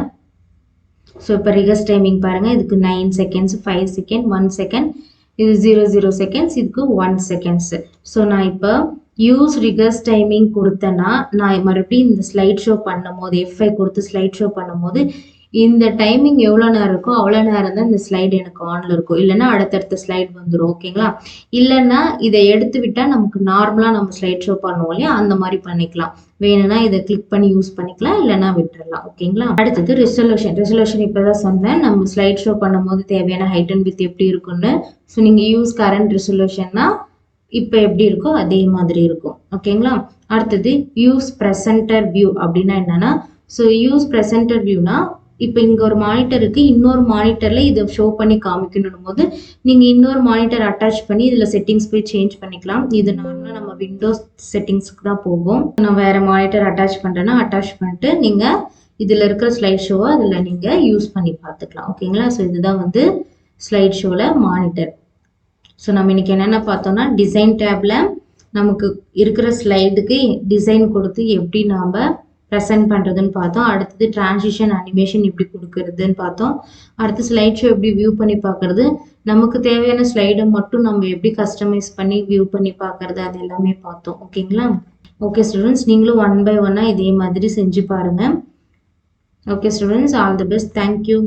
ஸோ இப்போ ரிகர்ஸ் டைமிங் பாருங்கள். இதுக்கு 9 செகண்ட்ஸ், 5 செகண்ட், 1 செகண்ட், இது 00 செகண்ட்ஸ், இதுக்கு 1 செகண்ட்ஸ். ஸோ நான் இப்போ யூஸ் ரிகர்ஸ் டைமிங் கொடுத்தேன்னா நான் மறுபடியும் இந்த ஸ்லைட் ஷோ பண்ணும் போது F5 கொடுத்து ஸ்லைட் ஷோ பண்ணும் போது இந்த டைமிங் எவ்வளோ நேரம் இருக்கோ அவ்வளோ நேரம் தான் இந்த ஸ்லைடு எனக்கு ஆனில் இருக்கும். இல்லைன்னா அடுத்தடுத்த ஸ்லைட் வந்துடும். ஓகேங்களா? இல்லைன்னா இதை எடுத்து விட்டால் நமக்கு நார்மலாக நம்ம ஸ்லைட் ஷோ பண்ணுவோம் இல்லையா, அந்த மாதிரி பண்ணிக்கலாம். வேணும்னா இதை கிளிக் பண்ணி யூஸ் பண்ணிக்கலாம், இல்லைன்னா விட்டுறலாம். ஓகேங்களா? அடுத்தது ரெசல்யூஷன் இப்போ தான் சொன்னேன். நம்ம ஸ்லைட் ஷோ பண்ணும் போது தேவையான ஹைட் அண்ட் வித் எப்படி இருக்குன்னு. ஸோ நீங்கள் யூஸ் கரண்ட் ரெசல்யூஷன்னா இப்போ எப்படி இருக்கோ அதே மாதிரி இருக்கும். ஓகேங்களா? அடுத்தது யூஸ் ப்ரெசென்டர் வியூ அப்படின்னா என்னன்னா, ஸோ யூஸ் ப்ரெசென்டர் வியூனா இப்போ இங்கே ஒரு மானிட்டர் இருக்குது, இன்னொரு மானிட்டரில் இதை ஷோ பண்ணி காமிக்கணும் போது நீங்கள் இன்னொரு மானிட்டர் அட்டாச் பண்ணி இதில் செட்டிங்ஸ் போய் சேஞ்ச் பண்ணிக்கலாம். இது நார்மலாக நம்ம விண்டோஸ் செட்டிங்ஸ்க்கு தான் போகும். நான் வேறு மானிட்டர் அட்டாச் பண்ணுறேன்னா அட்டாச் பண்ணிட்டு நீங்கள் இதில் இருக்கிற ஸ்லைட் ஷோவை அதில் நீங்கள் யூஸ் பண்ணி பார்த்துக்கலாம். ஓகேங்களா? ஸோ இதுதான் வந்து ஸ்லைட் ஷோவில் மானிட்டர். ஸோ நம்ம இன்னைக்கு என்னென்ன பார்த்தோம்னா, டிசைன் டேப்பில் நமக்கு இருக்கிற ஸ்லைடுக்கு டிசைன் கொடுத்து எப்படி நாம் ப்ரெசென்ட் பண்ணுறதுன்னு பார்த்தோம். அடுத்தது டிரான்சிஷன் அனிமேஷன் எப்படி கொடுக்கறதுன்னு பார்த்தோம். அடுத்து ஸ்லைட் ஷோ எப்படி வியூ பண்ணி பார்க்கறது, நமக்கு தேவையான ஸ்லைடை மட்டும் நம்ம எப்படி கஸ்டமைஸ் பண்ணி வியூ பண்ணி பார்க்கறது, அது எல்லாமே பார்த்தோம். ஓகேங்களா? ஓகே ஸ்டூடெண்ட்ஸ், நீங்களும் 1 by 1 இதே மாதிரி செஞ்சு பாருங்கள். Okay students, all the best. Thank you.